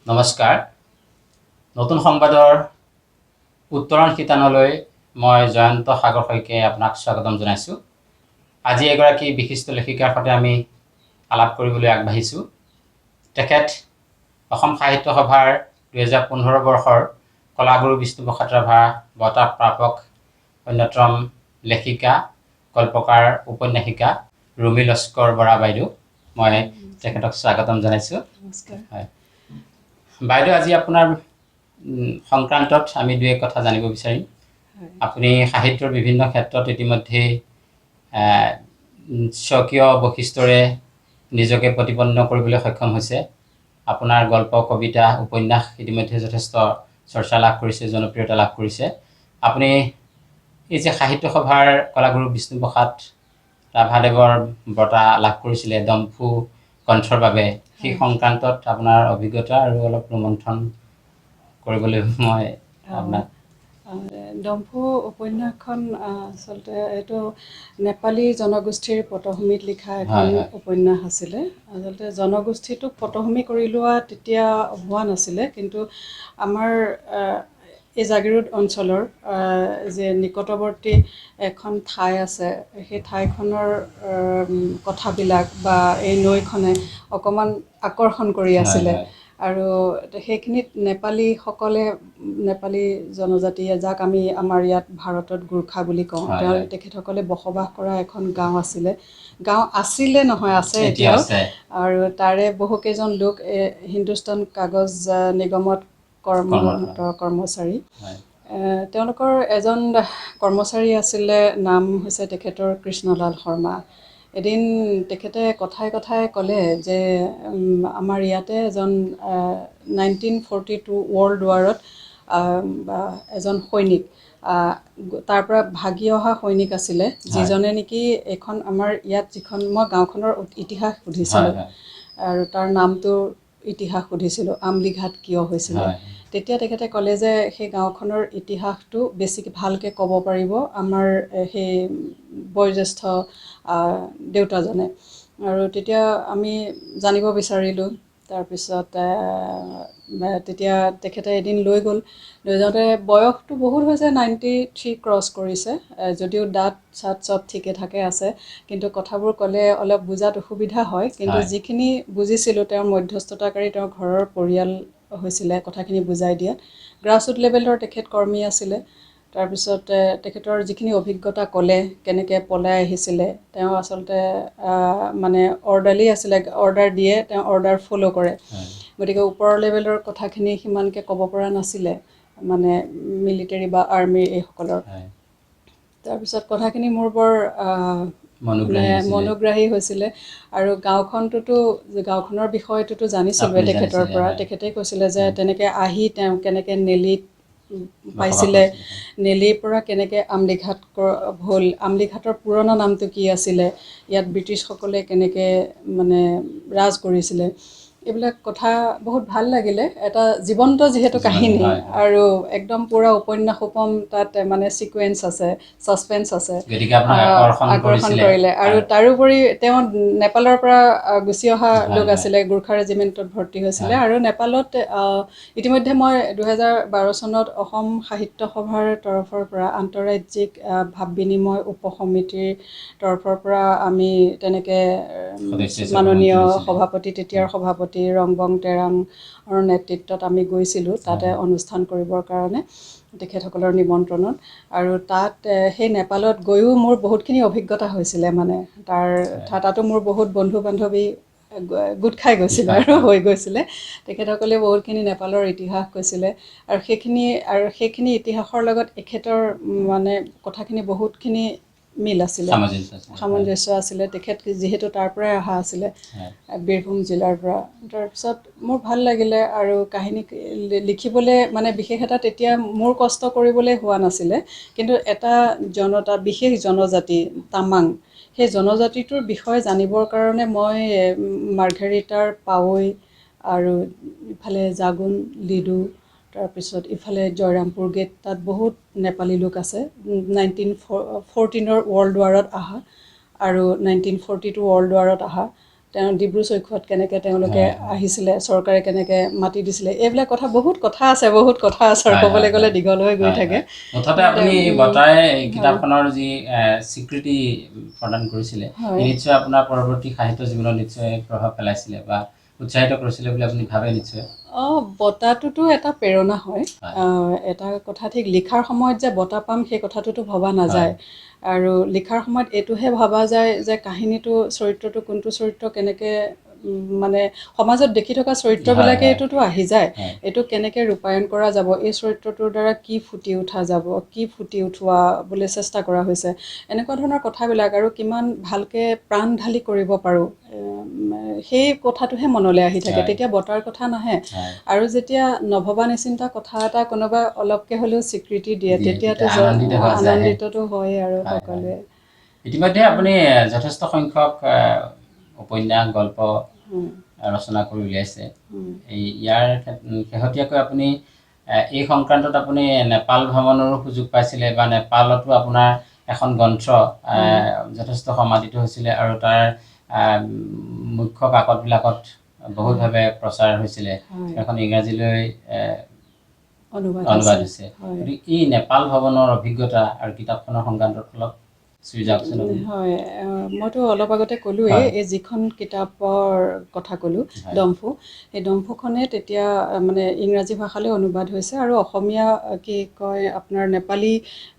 নমস্কাৰ। নতুন সংবাদৰ উত্তৰণ শিতানলৈ মই জয়ন্ত সাগৰ শইকীয়াই আপোনাক স্বাগতম জনাইছোঁ। আজি এগৰাকী বিশিষ্ট লেখিকাৰ সৈতে আমি আলাপ কৰিবলৈ আগবাঢ়িছোঁ। তেখেত অসম সাহিত্য সভাৰ 2015 বৰ্ষৰ কলাগুৰু বিষ্ণুপ্ৰসাদ ৰাভা বঁটা প্ৰাপক অন্যতম লেখিকা, গল্পকাৰ, উপন্যাসিকা ৰুমি লস্কৰ বৰা বাইদেউ। মই তেখেতক স্বাগতম জনাইছোঁ। নমস্কাৰ। হয় বাইদেউ, আজি আপোনাৰ সংক্ৰান্তত আমি দুই এক কথা জানিব বিচাৰিম। আপুনি সাহিত্যৰ বিভিন্ন ক্ষেত্ৰত ইতিমধ্যে স্বকীয় বৈশিষ্ট্যৰে নিজকে প্ৰতিপন্ন কৰিবলৈ সক্ষম হৈছে। আপোনাৰ গল্প, কবিতা, উপন্যাস ইতিমধ্যে যথেষ্ট চৰ্চা লাভ কৰিছে, জনপ্ৰিয়তা লাভ কৰিছে। আপুনি এই যে সাহিত্য সভাৰ কলাগুৰু বিষ্ণুপ্ৰসাদ ৰাভাদেৱৰ বঁটা লাভ কৰিছিলে দম্ফু কণ্ঠৰ বাবে, সেই সংক্ৰান্তত আপোনাৰ অভিজ্ঞতা আৰু অলপ ৰোমন্থন কৰিবলৈ মই আপোনাক দম্ফু উপন্যাসখন আচলতে এইটো নেপালী জনগোষ্ঠীৰ পটভূমিত লিখা এখন উপন্যাস আছিলে। আচলতে জনগোষ্ঠীটোক পটভূমি কৰি লোৱা তেতিয়া হোৱা নাছিলে, কিন্তু আমাৰ এই জাগিৰোড অঞ্চলৰ যে নিকটৱৰ্তী এখন ঠাই আছে, সেই ঠাইখনৰ কথাবিলাক বা এই নৈখনে অকণমান আকৰ্ষণ কৰি আছিলে। আৰু সেইখিনিত নেপালীসকলে, নেপালী জনজাতিয়ে, যাক আমি আমাৰ ইয়াত ভাৰতত গোৰ্খা বুলি কওঁ, তেখেতসকলে বসবাস কৰা এখন গাঁও আছিলে। গাঁও আছিলে নহয়, আছে এতিয়াও। আৰু তাৰে বহুকেইজন লোক হিন্দুস্তান কাগজ নিগমত কৰ্মচাৰী। তেওঁলোকৰ এজন কৰ্মচাৰী আছিলে, নাম হৈছে তেখেতৰ কৃষ্ণলাল শৰ্মা। এদিন তেখেতে কথাই কথাই ক'লে যে আমাৰ ইয়াতে এজন 1942 ৱৰ্ল্ড ৱাৰত এজন সৈনিক, তাৰ পৰা ভাগি অহা সৈনিক আছিলে, যিজনে নেকি এইখন আমাৰ ইয়াত যিখন, মই গাঁওখনৰ ইতিহাস সুধিছিলোঁ আৰু তাৰ নামটোৰ ইতিহাস সুধিছিলোঁ, আমলিঘাট কিয় হৈছিলে। তেতিয়া তেখেতে ক'লে যে সেই গাঁওখনৰ ইতিহাসটো বেছি ভালকৈ ক'ব পাৰিব আমাৰ সেই বয়োজ্যেষ্ঠ দেউতাজনে। আৰু তেতিয়া আমি জানিব বিচাৰিলোঁ। তাৰপিছত তেতিয়া তেখেতে এদিন লৈ গ'ল। লৈ যাওঁতে বয়সটো বহুত হৈছে, 93 ক্ৰছ কৰিছে, যদিও দাঁত চাত চব ঠিকে ঠাকে আছে, কিন্তু কথাবোৰ ক'লে অলপ বুজাত অসুবিধা হয়। কিন্তু যিখিনি বুজিছিলোঁ, তেওঁৰ মধ্যস্থতাকাৰী তেওঁৰ ঘৰৰ পৰিয়াল হৈছিলে কথাখিনি বুজাই দিয়াত। গ্ৰাছৰুট লেভেলৰ তেখেত কৰ্মী আছিলে। তাৰপিছত তেখেতৰ যিখিনি অভিজ্ঞতা ক'লে, কেনেকৈ পলাই আহিছিলে, তেওঁ আচলতে মানে অৰ্ডাৰলি আছিলে, অৰ্ডাৰ দিয়ে, তেওঁ অৰ্ডাৰ ফ'ল' কৰে। গতিকে ওপৰৰ লেভেলৰ কথাখিনি সিমানকৈ ক'ব পৰা নাছিলে, মানে মিলিটেৰী বা আৰ্মিৰ এইসকলৰ। তাৰপিছত কথাখিনি মোৰ বৰ মনোগ্ৰাহী হৈছিলে। আৰু গাঁওখনৰ বিষয়টোতো জানিছিলোঁ তেখেতৰ পৰা। তেখেতে কৈছিলে যে তেনেকৈ আহি তেওঁ কেনেকৈ নেলিত পাইছিলে, নেলিৰ পৰা কেনেকৈ আমলিঘাট হ'ল, আমলিঘাটৰ পুৰণা নামটো কি আছিলে, ইয়াত ব্ৰিটিছসকলে কেনেকৈ মানে ৰাজ কৰিছিলে, এইবিলাক কথা বহুত ভাল লাগিলে। এটা জীৱন্ত যিহেতু কাহিনী, আৰু একদম পুৰা উপন্যাস তাত মানে ছিকুৱেঞ্চ আছে, ছাছপেঞ্চ আছে, আকৰ্ষণ কৰিলে। আৰু তাৰোপৰি তেওঁ নেপালৰ পৰা গুচি অহা লোক আছিলে, গোৰ্খা ৰেজিমেণ্টত ভৰ্তি হৈছিলে। আৰু নেপালত ইতিমধ্যে মই 2012 চনত অসম সাহিত্য সভাৰ তৰফৰ পৰা আন্তঃৰাজ্যিক ভাৱ বিনিময় উপসমিতিৰ তৰফৰ পৰা আমি তেনেকৈ মাননীয় সভাপতি, তেতিয়াৰ সভাপতি ৰংবং তেৰাঙৰ নেতৃত্বত আমি গৈছিলোঁ তাতে অনুষ্ঠান কৰিবৰ কাৰণে, তেখেতসকলৰ নিমন্ত্ৰণত। আৰু তাত সেই নেপালত গৈও মোৰ বহুতখিনি অভিজ্ঞতা হৈছিলে। মানে তাতো মোৰ বহুত বন্ধু বান্ধৱী গোট খাই গৈছিলে আৰু হৈ গৈছিলে। তেখেতসকলে বহুতখিনি নেপালৰ ইতিহাস কৈছিলে। আৰু সেইখিনি ইতিহাসৰ লগত এখেতৰ মানে কথাখিনি বহুতখিনি মিল আছিলে, সামঞ্জস্য আছিলে। তেখেত যিহেতু তাৰ পৰাই অহা আছিলে, বীৰভূম জিলাৰ পৰা। তাৰপিছত মোৰ ভাল লাগিলে। আৰু কাহিনী লিখিবলৈ মানে বিশেষ এটা তেতিয়া মোৰ কষ্ট কৰিবলৈ হোৱা নাছিলে, কিন্তু এটা বিশেষ জনজাতি তামাং, সেই জনজাতিটোৰ বিষয়ে জানিবৰ কাৰণে মই মাৰ্ঘেৰিটাৰ পাৱৈ আৰু ইফালে জাগুন লিডু, তাৰপিছত ইফালে জয়ৰামপুৰ গেট, তাত বহুত নেপালী লোক আছে 1914 ৱৰ্ল্ড ৱাৰত অহা আৰু 1942 ৱৰ্ল্ড ৱাৰত অহা। তেওঁ ডিব্ৰু চৈখোৱাত কেনেকৈ তেওঁলোকে আহিছিলে, চৰকাৰে কেনেকৈ মাটি দিছিলে, এইবিলাক কথা বহুত কথা আছে আৰু ক'বলৈ গ'লে দীঘল হৈ গৈ থাকে। মুঠতে আপুনি এই বঁটাই কিতাপখনৰ যি স্বীকৃতি প্ৰদান কৰিছিলে নিশ্চয় আপোনাৰ পৰৱৰ্তী সাহিত্য জীৱনত নিশ্চয় প্ৰভাৱ পেলাইছিলে বা উৎসাহিত কৰিছিলে বুলি আপুনি ভাবে নিশ্চয়। বঁটাটোতো এটা প্ৰেৰণা হয়। এটা কথা ঠিক, লিখাৰ সময়ত যে বঁটা পাম সেই কথাটোতো ভবা নাযায়, আৰু লিখাৰ সময়ত এইটোহে ভবা যায় যে কাহিনীটো, চৰিত্ৰটো কোনটো চৰিত্ৰ কেনেকৈ মানে সমাজত দেখি থকা চৰিত্ৰবিলাকে এইটোতো আহি যায়, এইটো কেনেকৈ ৰূপায়ণ কৰা যাব, এই চৰিত্ৰটোৰ দ্বাৰা কি ফুটি উঠা যাব, কি ফুটি উঠোৱাবলৈ চেষ্টা কৰা হৈছে, এনেকুৱা ধৰণৰ কথাবিলাক, আৰু কিমান ভালকৈ প্ৰাণ ঢালি কৰিব পাৰোঁ, সেই কথাটোহে মনলৈ আহি থাকে। তেতিয়া বঁটাৰ কথা নাহে। আৰু যেতিয়া নভবা নিচিন্তা কথা এটা কোনোবাই অলপকৈ হ'লেও স্বীকৃতি দিয়ে তেতিয়াতো আনন্দিতটো হয় আৰু সকলোৱে। ইতিমধ্যে আপুনি যথেষ্ট সংখ্যক উপন্যাস, গল্প ৰচনা কৰি উলিয়াইছে। ইয়াৰ শেহতীয়াকৈ আপুনি এই সংক্ৰান্তত আপুনি নেপাল ভ্ৰমণৰো সুযোগ পাইছিলে, বা নেপালতো আপোনাৰ এখন গ্ৰন্থ যথেষ্ট সমাদিত হৈছিলে, আৰু তাৰ মুখ্য কাকতবিলাকত বহুতভাৱে প্ৰচাৰ হৈছিলে, এখন ইংৰাজীলৈ অনুবাদ হৈছে। গতিকে এই নেপাল ভ্ৰমণৰ অভিজ্ঞতা আৰু কিতাপখনৰ সংক্ৰান্তত অলপ হয়, মইতো অলপ আগতে ক'লোৱেই, এই যিখন কিতাপৰ কথা ক'লোঁ ডম্ফু, সেই ডম্ফুখনে তেতিয়া মানে ইংৰাজী ভাষালৈ অনুবাদ হৈছে, আৰু অসমীয়া কি কয় আপোনাৰ নেপালী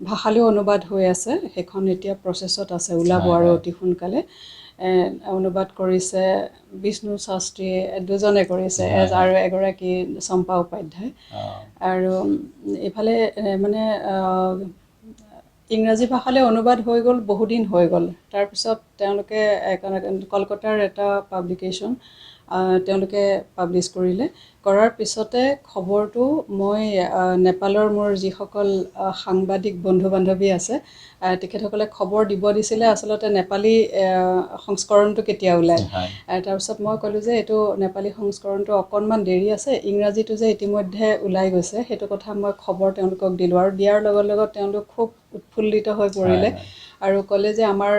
ভাষালৈও অনুবাদ হৈ আছে। সেইখন এতিয়া প্ৰচেছত আছে, ওলাব আৰু অতি সোনকালে। অনুবাদ কৰিছে বিষ্ণু শাস্ত্ৰী, দুজনে কৰিছে, আৰু এগৰাকী চম্পা উপাধ্যায়। আৰু এইফালে মানে ইংৰাজী ভাষালৈ অনুবাদ হৈ গ'ল, বহুদিন হৈ গ'ল। তাৰপিছত তেওঁলোকে কলকাতাৰ এটা পাব্লিকেশ্যন তেওঁলোকে পাব্লিছ কৰিলে। কৰাৰ পিছতে খবৰটো মই নেপালৰ মোৰ যিসকল সাংবাদিক বন্ধু বান্ধৱী আছে, তেখেতসকলে খবৰ দিব দিছিলে আচলতে নেপালী সংস্কৰণটো কেতিয়া ওলায়। তাৰপিছত মই ক'লোঁ যে এইটো নেপালী সংস্কৰণটো অকণমান দেৰি আছে, ইংৰাজীটো যে ইতিমধ্যে ওলাই গৈছে সেইটো কথা মই খবৰ তেওঁলোকক দিলোঁ, আৰু দিয়াৰ লগত তেওঁলোক খুব উৎফুল্লিত হৈ পৰিলে, আৰু ক'লে যে আমাৰ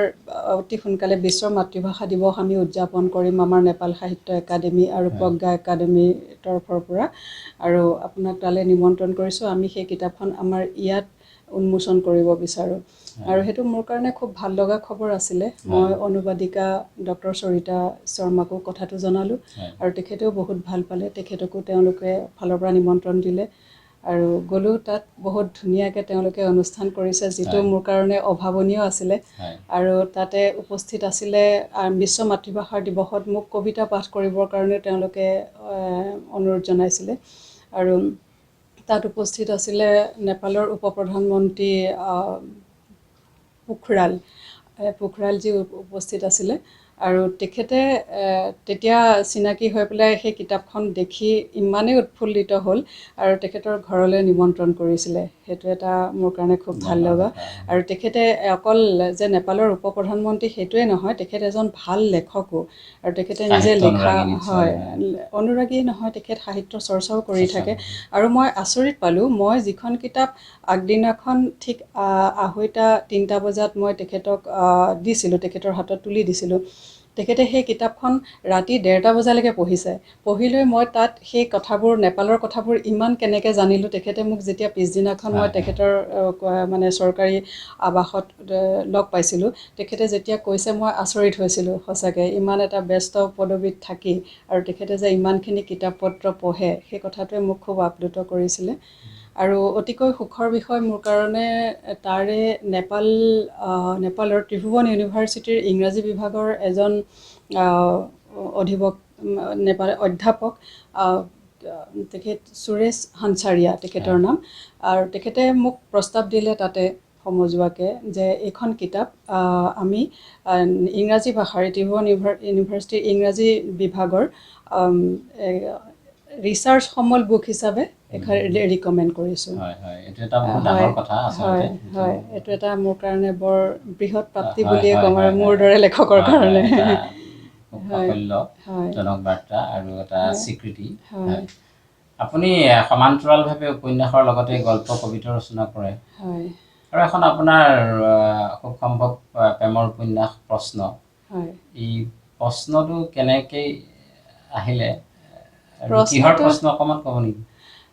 অতি সোনকালে বিশ্ব মাতৃভাষা দিৱস আমি উদযাপন কৰিম আমাৰ নেপাল সাহিত্য একাডেমি আৰু প্ৰজ্ঞা একাডেমীৰ তৰফৰ পৰা, আৰু আপোনাক তালৈ নিমন্ত্ৰণ কৰিছোঁ, আমি সেই কিতাপখন আমাৰ ইয়াত উন্মোচন কৰিব বিচাৰোঁ। আৰু সেইটো মোৰ কাৰণে খুব ভাল লগা খবৰ আছিলে। মই অনুবাদিকা ডক্টৰ সৰিতা শৰ্মাকো কথাটো জনালোঁ, আৰু তেখেতেও বহুত ভাল পালে, তেখেতকো তেওঁলোকে ফালৰ পৰা নিমন্ত্ৰণ দিলে, আৰু গ'লোঁ তাত। বহুত ধুনীয়াকৈ তেওঁলোকে অনুষ্ঠান কৰিছে, যিটো মোৰ কাৰণে অভাৱনীয় আছিলে। আৰু তাতে উপস্থিত আছিলে বিশ্ব মাতৃভাষাৰ দিৱসত মোক কবিতা পাঠ কৰিবৰ কাৰণে তেওঁলোকে অনুৰোধ জনাইছিলে, আৰু তাত উপস্থিত আছিলে নেপালৰ উপ প্ৰধানমন্ত্ৰী পোখৰালজী উপস্থিত আছিলে, আৰু তেখেতে তেতিয়া চিনাকি হৈ পেলাই সেই কিতাপখন দেখি ইমানেই উৎফুল্লিত হ'ল, আৰু তেখেতৰ ঘৰলৈ নিমন্ত্ৰণ কৰিছিলে। সেইটো এটা মোৰ কাৰণে খুব ভাল লগা। আৰু তেখেতে অকল যে নেপালৰ উপ প্ৰধানমন্ত্ৰী সেইটোৱে নহয়, তেখেত এজন ভাল লেখকো, আৰু তেখেতে নিজে লিখা, হয়, অনুৰাগী নহয়, তেখেত সাহিত্য চৰ্চাও কৰি থাকে। আৰু মই আচৰিত পালোঁ, মই যিখন কিতাপ আগদিনাখন ঠিক 2:30-3টা বজাত মই তেখেতক দিছিলোঁ, তেখেতৰ হাতত তুলি দিছিলোঁ, তেখেতে সেই কিতাপখন ৰাতি 1:30টা বজালৈকে পঢ়িছে। পঢ়ি লৈ মই তাত সেই কথাবোৰ, নেপালৰ কথাবোৰ ইমান কেনেকৈ জানিলোঁ, তেখেতে মোক যেতিয়া পিছদিনাখন মই তেখেতৰ মানে চৰকাৰী আৱাসত লগ পাইছিলোঁ, তেখেতে যেতিয়া কৈছে মই আচৰিত হৈছিলোঁ সঁচাকৈ, ইমান এটা ব্যস্ত পদবীত থাকি, আৰু তেখেতে যে ইমানখিনি কিতাপ পত্ৰ পঢ়ে, সেই কথাটোৱে মোক খুব আপ্লুত কৰিছিলে। আৰু অতিকৈ সুখৰ বিষয় মোৰ কাৰণে তাৰে নেপালৰ ত্ৰিভুৱন ইউনিভাৰ্চিটিৰ ইংৰাজী বিভাগৰ এজন অধ্যাপক, তেখেত সুৰেশ হানচাৰিয়া তেখেতৰ নাম, আৰু তেখেতে মোক প্ৰস্তাৱ দিলে তাতে সমজুৱাকৈ যে এইখন কিতাপ আমি ইংৰাজী ভাষাৰ ত্ৰিভুৱন ইউনিভাৰ্চিটিৰ ইংৰাজী বিভাগৰ ৰিচাৰ্চ সমল বুক হিচাপে ৰিকমেণ্ড কৰিছোঁ। হয়, এইটো এটা মোৰ কাৰণে বৰ বৃহৎ প্ৰাপ্তি বুলিয়ে ক'ম, আৰু মোৰ দৰে লেখকৰ কাৰণে সাফল্যজনক বাৰ্তা আৰু এটা স্বীকৃতি। আপুনি সমান্তৰালভাৱে উপন্যাসৰ লগতে গল্প কবিতা ৰচনা কৰে, আৰু এখন আপোনাৰ খুব সম্ভৱ প্ৰেমৰ উপন্যাস প্ৰশ্ন, এই প্ৰশ্নটো কেনেকৈ আহিলে আৰু কিহৰ প্ৰশ্নটো প্ৰশ্ন অকণমান ক'ব নেকি?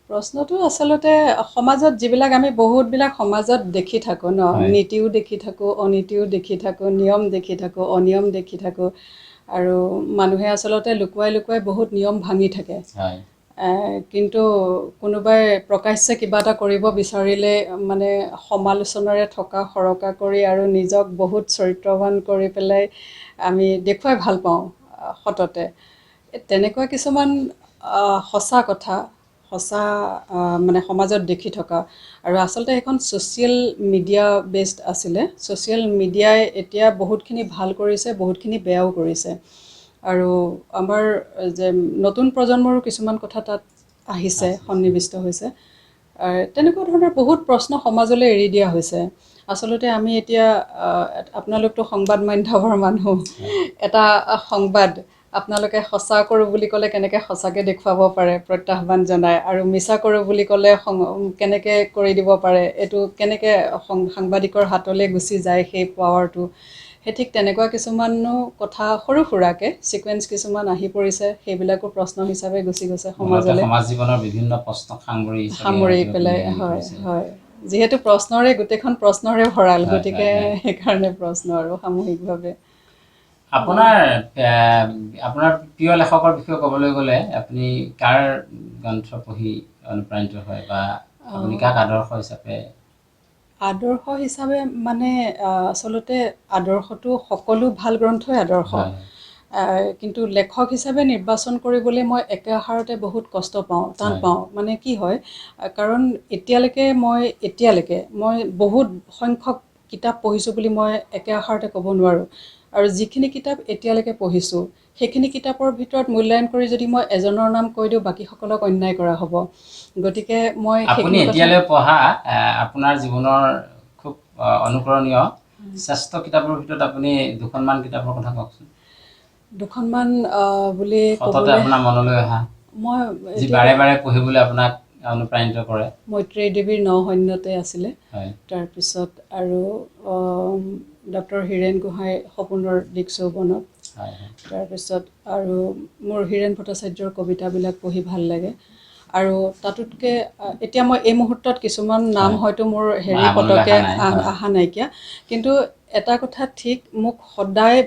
প্ৰশ্নটো আচলতে সমাজত যিবিলাক আমি বহুতবিলাক সমাজত দেখি থাকোঁ ন, হয়। নীতিও দেখি থাকোঁ, অনীতিও দেখি থাকোঁ, নিয়ম দেখি থাকোঁ, অনিয়ম দেখি থাকোঁ, আৰু মানুহে আচলতে লুকুৱাই লুকুৱাই বহুত নিয়ম ভাঙি থাকে। হয় কিন্তু কোনোবাই প্ৰকাশ্যে কিবা এটা কৰিব বিচাৰিলে মানে সমালোচনাৰে থকা সৰকা কৰি আৰু নিজক বহুত চৰিত্ৰৱান কৰি পেলাই আমি দেখুৱাই ভাল পাওঁ সততে। তেনেকুৱা কিছুমান সঁচা কথা, সঁচা মানে সমাজত দেখি থকা, আৰু আচলতে সেইখন ছ'চিয়েল মিডিয়া বেছড আছিলে। ছ'চিয়েল মিডিয়াই এতিয়া বহুতখিনি ভাল কৰিছে, বহুতখিনি বেয়াও কৰিছে, আৰু আমাৰ যে নতুন প্ৰজন্মৰো কিছুমান কথা তাত আহিছে, সন্নিৱিষ্ট হৈছে। তেনেকুৱা ধৰণৰ বহুত প্ৰশ্ন সমাজলৈ এৰি দিয়া হৈছে। আচলতে আমি এতিয়া আপোনালোকতো সংবাদ মাধ্যমৰ মানুহ, এটা সংবাদ আপোনালোকে সঁচা কৰোঁ বুলি ক'লে কেনেকৈ সঁচাকৈ দেখুৱাব পাৰে প্ৰত্যাহ্বান জনায়, আৰু মিছা কৰোঁ বুলি ক'লে কেনেকৈ কৰি দিব পাৰে, এইটো কেনেকৈ সাংবাদিকৰ হাতলৈ গুচি যায় সেই পাৱাৰটো। সেই ঠিক তেনেকুৱা কিছুমানো কথা সৰু সুৰাকৈ ছিকুৱেঞ্চ কিছুমান আহি পৰিছে, সেইবিলাকো প্ৰশ্ন হিচাপে গুচি গৈছে মূলতে সমাজলৈ, সমাজ জীৱনৰ বিভিন্ন প্ৰশ্ন সামৰি সামৰি হয়তো আপুনি পেলাই। হেৰি হয় কৰিছে। হয়, যিহেতু প্ৰশ্নৰে গোটেইখন প্ৰশ্নৰে ভঁৰাল, হয় গতিকে হয় হয় সেইকাৰণে প্ৰশ্ন আৰু সামূহিকভাৱে। আপোনাৰ আপোনাৰ প্ৰিয় লেখকৰ বিষয়ে ক'বলৈ গ'লে আপুনি কাৰ গ্ৰন্থ পঢ়ি অনুপ্ৰাণিত হয়, বা আপুনি কাক আদৰ্শ হিচাপে? আদৰ্শ হিচাপে মানে আচলতে আদৰ্শটো সকলো ভাল গ্ৰন্থই আদৰ্শ। হয় কিন্তু লেখক হিচাপে নিৰ্বাচন কৰিবলৈ মই একেআষাৰতে বহুত কষ্ট পাওঁ, টান হয় পাওঁ। মানে কি হয়, কাৰণ এতিয়ালৈকে মই বহুত সংখ্যক কিতাপ পঢ়িছোঁ বুলি মই একেআষাৰতে ক'ব নোৱাৰোঁ। আৰু যিখিনি কিতাপ এতিয়ালৈকে পঢ়িছোঁ, সেইখিনি কিতাপৰ ভিতৰত মূল্যায়ন কৰি যদি মই এজনৰ নাম কৈ দিওঁ, বাকীসকলক অন্যায় কৰা হ'ব। গতিকে মই আপুনি সেইখিনি কথা এতিয়ালৈ পঢ়া আপোনাৰ জীৱনৰ খুব অনুকৰণীয় শ্ৰেষ্ঠ কিতাপৰ ভিতৰত আপুনি দুখনমান কিতাপৰ কথা কওকচোন। দুখনমান বুলি সততে ক'বলৈ আপোনাৰ মনলৈ অহা, মই যি এতিয়া বাৰে বাৰে পঢ়িবলৈ আপোনাক অনুপ্ৰাণিত কৰে। মৈত্ৰেয়ী দেৱীৰ নসৈন্যতে আছিলে, হয় তাৰপিছত আৰু ডক্টৰ হীৰেণ গোহাঁইৰ সপোনৰ দিক চৌবনত, হয় হয় তাৰপিছত আৰু মোৰ হীৰেণ ভট্টাচাৰ্যৰ কবিতাবিলাক পঢ়ি ভাল লাগে। আৰু তাতোতকৈ এতিয়া মই এই মুহূৰ্তত কিছুমান নাম হয় হয়তো মোৰ মনলৈ পতকে অহা নাই। হয় অহা নাইকিয়া, কিন্তু এটা কথা ঠিক, মোক সদায়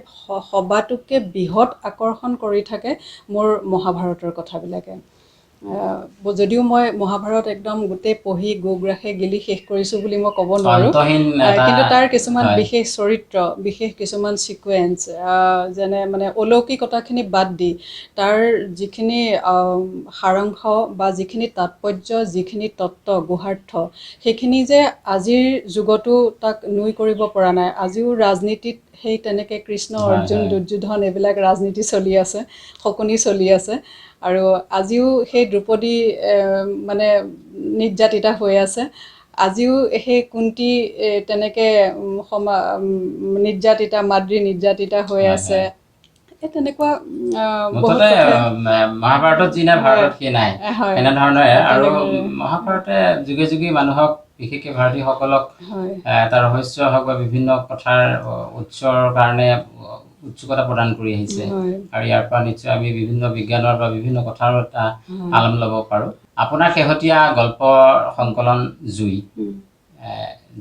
সবাতোতকৈ বৃহৎ আকৰ্ষণ কৰি থাকে মোৰ মহাভাৰতৰ কথাবিলাকে। যদিও মই মহাভাৰত একদম গোটেই পঢ়ি গোগ্ৰাসে গিলি শেষ কৰিছোঁ বুলি মই ক'ব নোৱাৰোঁ, অন্তহীন এটা কিন্তু তাৰ কিছুমান হয় বিশেষ চৰিত্ৰ, বিশেষ কিছুমান ছিকুৱেঞ্চ, যেনে মানে অলৌকিকতাখিনি বাদ দি তাৰ যিখিনি সাৰাংশ বা যিখিনি তাৎপৰ্য, যিখিনি তত্ত্ব গুহাৰ্থ, সেইখিনি যে আজিৰ যুগতো তাক নুই কৰিব পৰা নাই। আজিও ৰাজনীতিত সেই তেনেকৈ কৃষ্ণ, হয় অৰ্জুন, হয় দুৰ্যোধন এইবিলাক ৰাজনীতি চলি আছে, শকুনি চলি আছে, আৰু আজিও সেই দ্ৰৌপদী মানে নিৰ্যাতিতা হৈ আছে। আজিও সেই কুন্তি তেনেকৈ নিৰ্যাতিতা, মাদ্ৰী নিৰ্যাতিতা হৈ হয় আছে। হয় এই তেনেকুৱা বহুত মুঠতে কথাই। মহাভাৰতত যি নাই হয় ভাৰতত সেই নাই, হয়, এনেধৰণে। আৰু তেনেদৰে। মহাভাৰতে যুগে যুগে মানুহক, বিশেষকৈ ভাৰতীয়সকলক হয় এটা ৰহস্য হওক বা বিভিন্ন কথাৰ উৎসৰ কাৰণে উৎসুকতা প্ৰদান কৰি আহিছে। হয় আৰু ইয়াৰ পৰা নিশ্চয় আমি বিভিন্ন বিজ্ঞানৰ বা বিভিন্ন কথাৰো এটা হয়। আলম ল'ব পাৰোঁ। আপোনাৰ শেহতীয়া গল্প সংকলন জুই,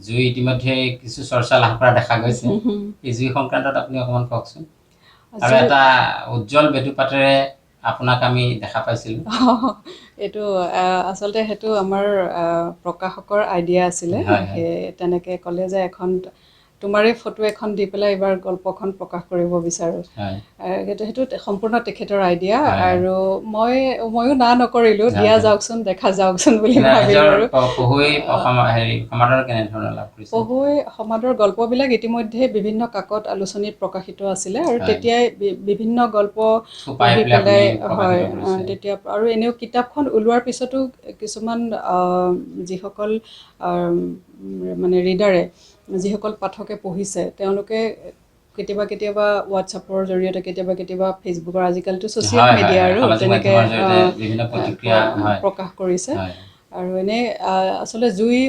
জুই ইতিমধ্যে কিছু চৰ্চা লাভ কৰা দেখা গৈছে। এই জুই সংক্ৰান্তত আপুনি অকণমান কওকচোন। আৰু জুই এটা উজ্জ্বল বেটুপাতেৰে আপোনাক আমি দেখা পাইছিলোঁ। এইটো আচলতে সেইটো আমাৰ প্ৰকাশকৰ আইডিয়া আছিলে। হয় হয় সেই তেনেকৈ ক'লে যে এখন তোমাৰেই ফটো এখন দি পেলাই এইবাৰ গল্পখন প্ৰকাশ কৰিব বিচাৰোঁ। হয় সেইটো সম্পূৰ্ণ তেখেতৰ আইডিয়া, হয় হয় আৰু ময়ো না নকৰিলোঁ, হয় দিয়া হয় যাওকচোন, দেখা যাওকচোন বুলি ৰাইজৰ ভাবিলোঁ। আৰু পঢ়ুৱৈ সমাদৰ কেনেধৰণৰ লাভ কৰিছে? পঢ়ুৱৈ সমাদৰ গল্পবিলাক ইতিমধ্যে বিভিন্ন কাকত আলোচনীত প্ৰকাশিত আছিলে, আৰু হয় তেতিয়াই বিভিন্ন গল্প থোপাই পঢ়ি আপুনি পেলাই। প্ৰকাশিত হয়, কৰিছে। তেতিয়া আৰু এনেও কিতাপখন ওলোৱাৰ পিছতো কিছুমান যিসকল মানে ৰিডাৰে, যিসকল পাঠকে পঢ়িছে, তেওঁলোকে কেতিয়াবা কেতিয়াবা হোৱাটছআপৰ জৰিয়তে, কেতিয়াবা কেতিয়াবা ফেচবুকৰ, আজিকালিতো ছ'চিয়েল হয় হয় মিডিয়া, হয় আৰু সামাজিক তেনেকৈ মাধ্যমৰ জৰিয়তে বিভিন্ন প্ৰতিক্ৰিয়া হয় প্ৰকাশ কৰিছে। হয় আৰু এনেই আচলতে জুই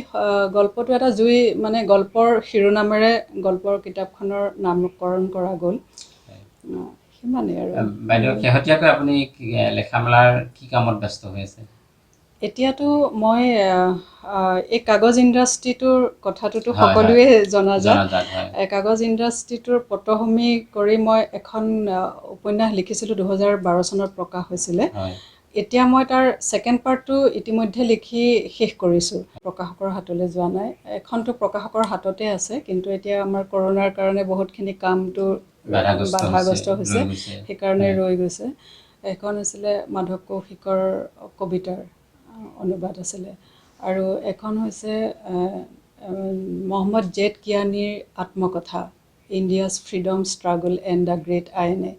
গল্পটো এটা জুই মানে গল্পৰ শিৰোনামেৰে গল্পৰ কিতাপখনৰ নামকৰণ কৰা গ'ল। সিমানেই আৰু বাইদেউ শেহতীয়াকৈ আপুনি লেখা মেলাৰ কি কামত ব্যস্ত হৈ আছে? এতিয়াতো মই এই কাগজ ইণ্ডাষ্ট্ৰিটোৰ কথাটোতো সকলোৱে জনাজাত। কাগজ ইণ্ডাষ্ট্ৰিটোৰ পটভূমি কৰি মই এখন উপন্যাস লিখিছিলোঁ 2012 চনত প্ৰকাশ হৈছিলে। এতিয়া মই তাৰ ছেকেণ্ড পাৰ্টটো ইতিমধ্যে লিখি শেষ কৰিছোঁ, প্ৰকাশকৰ হাতলৈ যোৱা নাই। এখনটো প্ৰকাশকৰ হাততে আছে, কিন্তু এতিয়া আমাৰ কৰোণাৰ কাৰণে বহুতখিনি কামটো বাধাগ্ৰস্ত হৈছে, সেইকাৰণে ৰৈ গৈছে। এখন আছিলে মাধৱ কৌশিকৰ কবিতাৰ অনুবাদ আছিলে, আৰু এখন হৈছে মহম্মদ জেদ কিয়ানীৰ আত্মকথা, India's freedom struggle and the great আইনে।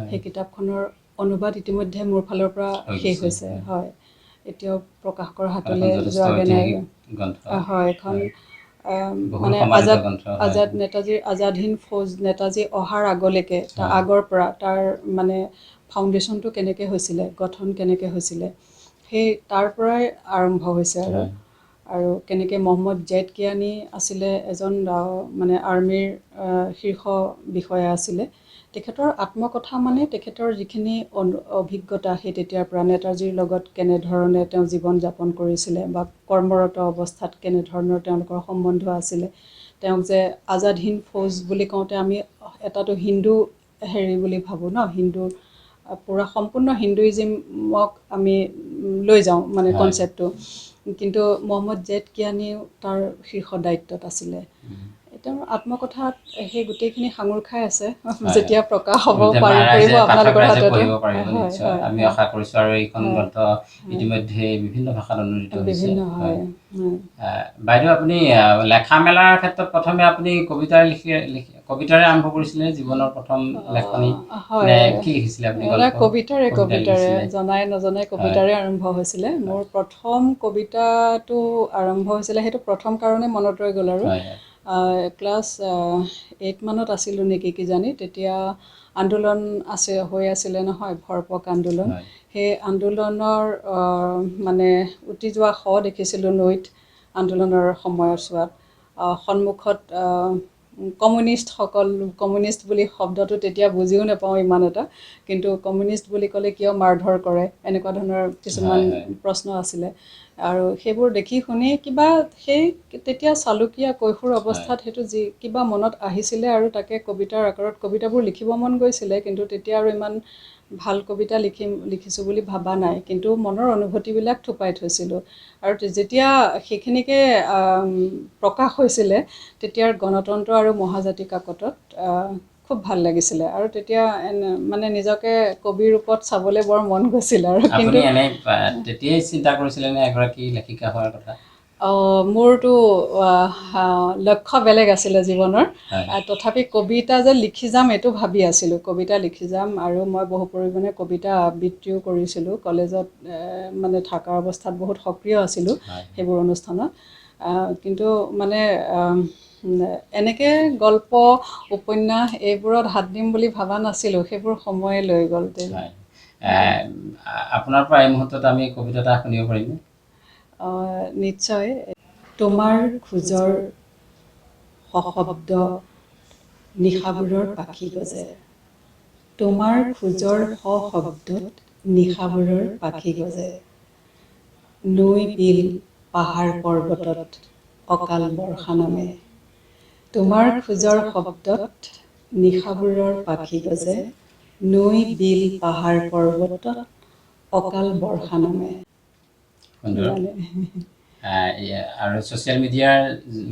সেই কিতাপখনৰ অনুবাদ ইতিমধ্যে মোৰ ফালৰ পৰা শেষ হৈছে। হয়, এতিয়াও প্ৰকাশকৰ হাতলৈ যোৱাগৈ নাই। হয়, এখন মানে নেতাজীৰ আজাদ হিন্দ ফৌজ, নেতাজী অহাৰ আগলৈকে, তাৰ আগৰ পৰা তাৰ মানে ফাউণ্ডেশ্যনটো কেনেকৈ হৈছিলে, গঠন কেনেকৈ হৈছিলে, সেই তাৰ পৰাই আৰম্ভ হৈছে। আৰু কেনেকৈ মহম্মদ জেদ কিয়ানী আছিলে এজন মানে আৰ্মীৰ শীৰ্ষ বিষয়া আছিলে। তেখেতৰ আত্মকথা মানে তেখেতৰ যিখিনি অভিজ্ঞতা, সেই তেতিয়াৰ পৰা নেতাজীৰ লগত কেনেধৰণে তেওঁ জীৱন যাপন কৰিছিলে, বা কৰ্মৰত অৱস্থাত কেনেধৰণৰ তেওঁলোকৰ সম্বন্ধ আছিলে। তেওঁক যে আজাদ হিন্দ ফৌজ বুলি কওঁতে আমি এটাতো হিন্দু বুলি ভাবোঁ ন, হিন্দু পূৰা সম্পূৰ্ণ হিন্দুইজিমক আমি লৈ যাওঁ মানে কনচেপ্টটো, কিন্তু মহম্মদ জেদ কিয়ানীও তাৰ শীৰ্ষ দায়িত্বত আছিলে। তেওঁৰ আত্মকথাত সেই গোটেইখিনি সাঙুৰ খাই আছে। যেতিয়া প্ৰকাশ হ'ব পাৰিব আপোনালোকৰ হাততো। আমি আশা কৰিছোঁ। আৰু এইখন গ্ৰন্থ ইতিমধ্যে বিভিন্ন ভাষাত অনুদিত হৈছে। বাইদেউ, আপুনি লেখা মেলাৰ ক্ষেত্ৰত প্ৰথমে আপুনি কবিতাৰে আৰম্ভ কৰিছিলে জীৱনৰ প্ৰথম লেখনি? কি লিখিছিলে আপুনি? কবিতাৰে জনাই নজনাই কবিতাৰে আৰম্ভ হৈছিলে। মোৰ প্ৰথম কবিতাটো আৰম্ভ হৈছিলে, সেইটো প্ৰথম কাৰণে মনত ৰৈ গ'ল। আৰু ক্লাছ 8 মানত আছিলোঁ নেকি কিজানি, তেতিয়া আন্দোলন হৈ আছিলে নহয়, ভৰপক আন্দোলন। সেই আন্দোলনৰ মানে উটি যোৱা দেখিছিলোঁ নৈত, আন্দোলনৰ সময়ছোৱাত। সন্মুখত কমিউনিষ্ট বুলি শব্দটো তেতিয়া বুজিও নাপাওঁ ইমান এটা, কিন্তু কমিউনিষ্ট বুলি ক'লে কিয় মাৰধৰ কৰে, এনেকুৱা ধৰণৰ কিছুমান প্ৰশ্ন আছিলে। আৰু সেইবোৰ দেখি শুনি কিবা সেই তেতিয়া চালুকীয়া কৈশোৰ অৱস্থাত সেইটো কিবা মনত আহিছিলে, আৰু তাকে কবিতাৰ আকাৰত কবিতাবোৰ লিখিব মন গৈছিলে। কিন্তু তেতিয়া আৰু ইমান ভাল কবিতা লিখিছোঁ বুলি ভাবা নাই, কিন্তু মনৰ অনুভূতিবিলাক থুপাই থৈছিলোঁ। আৰু যেতিয়া সেইখিনিকে প্ৰকাশ হৈছিলে, তেতিয়াৰ গণতন্ত্ৰ আৰু মহাজাতি কাকতত খুব ভাল লাগিছিলে। আৰু তেতিয়া মানে নিজকে কবিৰ ৰূপত চাবলৈ বৰ মন গৈছিল। আৰু কিন্তু তেতিয়াই চিন্তা কৰিছিলে নে এগৰাকী লেখিকা হোৱাৰ কথা? মোৰতো লক্ষ্য বেলেগ আছিলে জীৱনৰ। তথাপি কবিতা যে লিখি যাম এইটো ভাবি আছিলোঁ, কবিতা লিখি যাম। আৰু মই বহু পৰিমাণে কবিতা আবৃত্তিও কৰিছিলোঁ কলেজত, মানে থকাৰ অৱস্থাত বহুত সক্ৰিয় আছিলোঁ সেইবোৰ অনুষ্ঠানত। কিন্তু মানে এনেকৈ গল্প উপন্যাস এইবোৰত হাত দিম বুলি ভবা নাছিলোঁ, সেইবোৰ সময়ে লৈ গ'ল। আপোনাৰ পৰা এই মুহূৰ্তত আমি কবিতা এটা শুনিব পাৰিম? নিশ্চয়। তোমাৰ খোজৰ সশব্দ নিশাবোৰৰ পাখি গজে, তোমাৰ খোজৰ সশব্দত নিশাবোৰৰ পাখি গজে, নৈ বিল পাহাৰ পৰ্বতত অকাল বৰ্ষা নামে। তোমাৰ খোজৰ শব্দত নিশাবোৰৰ পাখি গজে, নৈ বিল পাহাৰ পৰ্বতত অকাল বৰ্ষা নামে। আৰু ছ'চিয়েল মিডিয়াৰ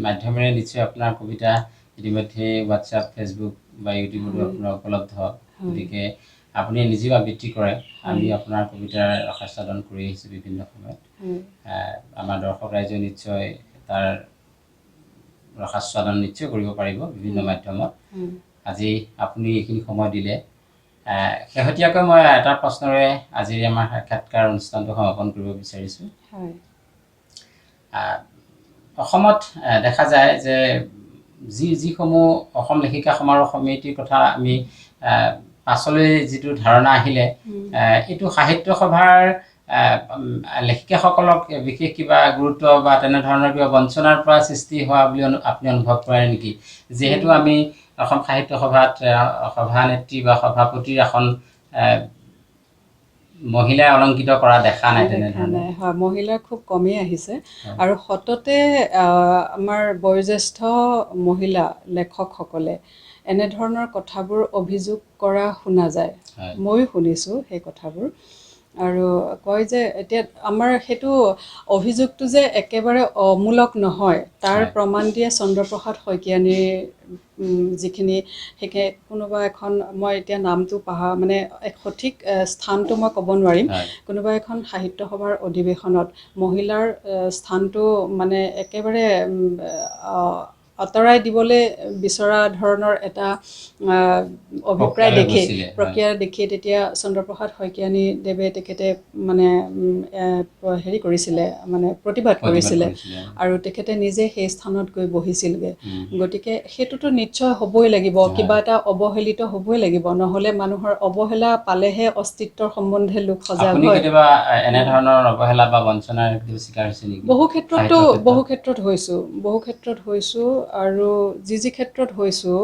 মাধ্যমেৰে নিশ্চয় আপোনাৰ কবিতা ইতিমধ্যে হোৱাটছআপ, ফেচবুক বা ইউটিউবতো আপোনাৰ উপলব্ধ। গতিকে আপুনি নিজেও আবৃত্তি কৰে, আমি আপোনাৰ কবিতাৰ ৰসাস্বাদন কৰি আহিছোঁ বিভিন্ন সময়ত। আমাৰ দৰ্শক ৰাইজে নিশ্চয় তাৰ ৰসাস্বাদন নিশ্চয় কৰিব পাৰিব বিভিন্ন মাধ্যমত। আজি আপুনি এইখিনি সময় দিলে। শেহতীয়াকৈ মই এটা প্ৰশ্নৰে আজিৰ আমাৰ সাক্ষাৎকাৰ অনুষ্ঠানটো সমাপন কৰিব বিচাৰিছোঁ। অসমত দেখা যায় যে যিসমূহ অসম লেখিকা সমাৰোহ সমিতিৰ কথা আমি পাছলৈ যিটো ধাৰণা আহিলে, এইটো সাহিত্য সভাৰ লেখিকাসকলক বিশেষ কিবা গুৰুত্ব বা তেনেধৰণৰ কিবা বঞ্চনাৰ পৰা সৃষ্টি হোৱা বুলি আপুনি অনুভৱ কৰে নেকি? যিহেতু আমি অসম সাহিত্য সভাত সভানেত্ৰী বা সভাপতিৰ এখন মহিলাই অলংকৃত কৰা দেখা নাই তেনেধৰণে। হয়, মহিলা খুব কমেই আহিছে আৰু সততে আমাৰ বয়োজ্যেষ্ঠ মহিলা লেখকসকলে এনেধৰণৰ কথাবোৰ অভিযোগ কৰা শুনা যায়। ময়ো শুনিছোঁ সেই কথাবোৰ আৰু কয় যে এতিয়া আমাৰ সেইটো অভিযোগটো যে একেবাৰে অমূলক নহয় তাৰ প্ৰমাণ দিয়ে চন্দ্ৰপ্ৰসাদ শইকীয়ানীৰ যিখিনি কোনোবা এখন মই এতিয়া নামটো মানে সঠিক স্থানটো মই ক'ব নোৱাৰিম, কোনোবা এখন সাহিত্য সভাৰ অধিৱেশনত মহিলাৰ স্থানটো মানে একেবাৰে আঁতৰাই দিবলৈ বিচৰা ধৰণৰ এটা অভিপ্ৰায় দেখি প্ৰক্ৰিয়া দেখি তেতিয়া চন্দ্ৰপ্ৰসাদ শইকীয়ানীদেৱে তেখেতে মানে হেৰি কৰিছিলে, মানে প্ৰতিবাদ কৰিছিলে আৰু তেখেতে নিজে সেই স্থানত গৈ বহিছিলগৈ। গতিকে সেইটোতো নিশ্চয় হ'বই লাগিব, কিবা এটা অৱহেলিত হ'বই লাগিব, নহ'লে মানুহৰ অৱহেলা পালেহে অস্তিত্বৰ সম্বন্ধে লোক সজাগ হয়। এনেধৰণৰ অৱহেলা বা বঞ্চনাৰ শিকাৰ হৈছে নেকি? বহু ক্ষেত্ৰত হৈছোঁ আৰু যি ক্ষেত্ৰত হৈছোঁ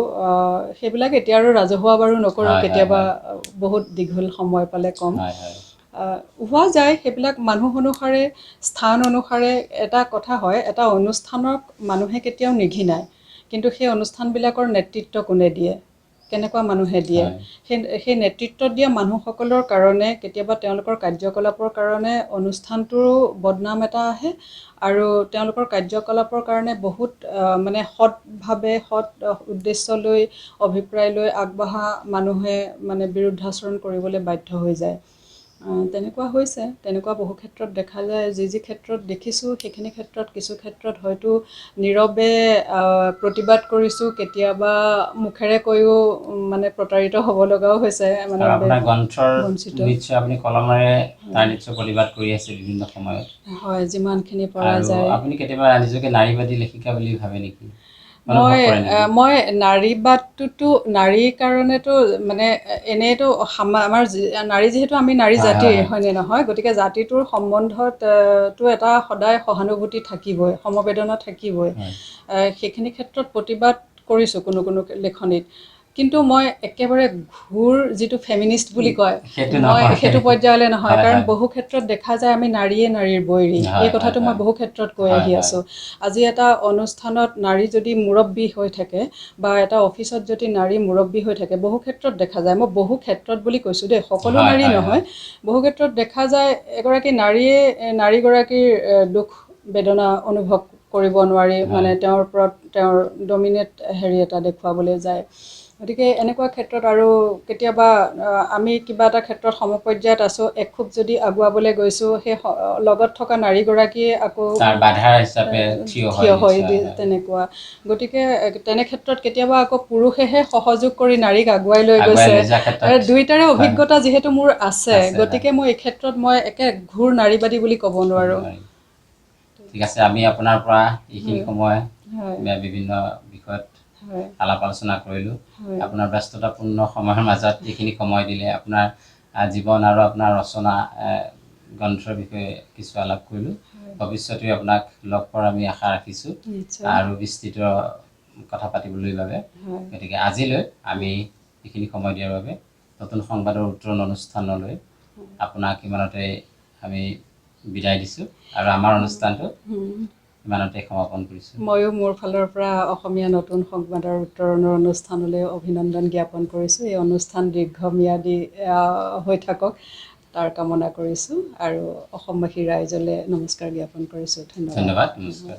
সেইবিলাক এতিয়া আৰু ৰাজহুৱা বাৰু নকৰোঁ, কেতিয়াবা বহুত দীঘল সময় পালে কম। হোৱা যায় সেইবিলাক মানুহ অনুসাৰে, স্থান অনুসাৰে। এটা কথা হয়, এটা অনুষ্ঠানক মানুহে কেতিয়াও নিঘিনায়, কিন্তু সেই অনুষ্ঠানবিলাকৰ নেতৃত্ব কোনে দিয়ে, কেনেকুৱা মানুহে দিয়ে, সেই নেতৃত্ব দিয়া মানুহসকলৰ কাৰণে কেতিয়াবা তেওঁলোকৰ কাৰ্যকলাপৰ কাৰণে অনুষ্ঠানটোৰো বদনাম এটা আহে আৰু তেওঁলোকৰ কাৰ্যকলাপৰ কাৰণে বহুত মানে সৎভাৱে সৎ উদ্দেশ্য লৈ অভিপ্ৰায় লৈ আগবঢ়া মানুহে মানে বিৰুদ্ধাচৰণ কৰিবলৈ বাধ্য হৈ যায়। তেনেকুৱা হৈছে, তেনেকুৱা বহু ক্ষেত্ৰত দেখা যায়। যি ক্ষেত্ৰত দেখিছোঁ সেইখিনি ক্ষেত্ৰত, কিছু ক্ষেত্ৰত হয়তো নীৰৱে প্ৰতিবাদ কৰিছোঁ, কেতিয়াবা মুখেৰে কৈও মানে প্ৰতাৰিত হ'ব লগাও হৈছে। মানে আপোনাৰ গ্ৰন্থৰ নিশ্চয় আপুনি কলমেৰে তাৰ নিশ্চয় প্ৰতিবাদ কৰি আছে বিভিন্ন সময়ত। হয়, যিমানখিনি পৰা যায়। আপুনি কেতিয়াবা নিজকে নাৰীবাদী লেখিকা বুলি ভাবে নেকি? মই নাৰীবাদটোতো নাৰীৰ কাৰণেতো মানে এনেইতো আমাৰ নাৰী, যিহেতু আমি নাৰী জাতিৰ, হয়নে নহয়, গতিকে জাতিটোৰ সম্বন্ধতো এটা সদায় সহানুভূতি থাকিবই, সমবেদনা থাকিবই। সেইখিনি ক্ষেত্ৰত প্ৰতিবাদ কৰিছোঁ কোনো লেখনিত, কিন্তু মই একেবাৰে ঘূৰ যিটো ফেমিনিষ্ট বুলি কয়, মই সেইটো পৰ্যায়লৈ নহয়। কাৰণ বহু ক্ষেত্ৰত দেখা যায় আমি নাৰীয়ে নাৰীৰ বৈৰী, এই কথাটো মই বহু ক্ষেত্ৰত কৈ আহি আছোঁ। আজি এটা অনুষ্ঠানত নাৰী যদি মুৰব্বী হৈ থাকে বা এটা অফিচত যদি নাৰী মুৰব্বী হৈ থাকে, বহু ক্ষেত্ৰত দেখা যায়, মই বহু ক্ষেত্ৰত বুলি কৈছোঁ দেই, সকলো নাৰী নহয়, বহু ক্ষেত্ৰত দেখা যায় এগৰাকী নাৰীয়ে নাৰীগৰাকীৰ দুখ বেদনা অনুভৱ কৰিব নোৱাৰি, মানে তেওঁৰ ওপৰত তেওঁৰ ডমিনেট এটা দেখুৱাবলৈ যায়। গতিকে এনেকুৱা ক্ষেত্ৰত আৰু কেতিয়াবা আমি কিবা এটা ক্ষেত্ৰত সমপৰ্যায়ত আছোঁ, এখোপ যদি আগুৱাবলৈ গৈছোঁ, সেই লগত থকা নাৰীগৰাকীয়ে আকৌ বাধা হিচাপে থিয় হৈ তেনেকুৱা। গতিকে তেনে ক্ষেত্ৰত কেতিয়াবা আকৌ পুৰুষেহে সহযোগ কৰি নাৰীক আগুৱাই লৈ গৈছে। দুয়োটাৰে অভিজ্ঞতা যিহেতু মোৰ আছে, গতিকে মই এই ক্ষেত্ৰত মই একে ঘূৰ নাৰীবাদী বুলি ক'ব নোৱাৰোঁ। ঠিক আছে, আমি আপোনাৰ পৰা এইখিনি সময় বিভিন্ন বিষয়ত আলাপ আলোচনা কৰিলোঁ। আপোনাৰ ব্যস্ততাপূৰ্ণ সময়ৰ মাজত এইখিনি সময় দিলে, আপোনাৰ জীৱন আৰু আপোনাৰ ৰচনা গ্ৰন্থৰ বিষয়ে কিছু আলাপ কৰিলোঁ। ভৱিষ্যতে আপোনাক লগ পোৱাৰ আমি আশা ৰাখিছোঁ আৰু বিস্তৃত কথা পাতিবলৈ বাবে। গতিকে আজিলৈ আমি এইখিনি সময় দিয়াৰ বাবে নতুন সংবাদৰ উত্তৰণ অনুষ্ঠানলৈ আপোনাক ইমানতে আমি বিদায় দিছোঁ আৰু আমাৰ অনুষ্ঠানটো ইমানতে সমাপন কৰিছোঁ। ময়ো মোৰ ফালৰ পৰা অসমীয়া নতুন সংবাদৰ উত্তৰণৰ অনুষ্ঠানলৈ অভিনন্দন জ্ঞাপন কৰিছোঁ। এই অনুষ্ঠান দীৰ্ঘম্যাদী হৈ থাকক তাৰ কামনা কৰিছোঁ আৰু অসমবাসী ৰাইজলৈ নমস্কাৰ জ্ঞাপন কৰিছোঁ। ধন্যবাদ। নমস্কাৰ।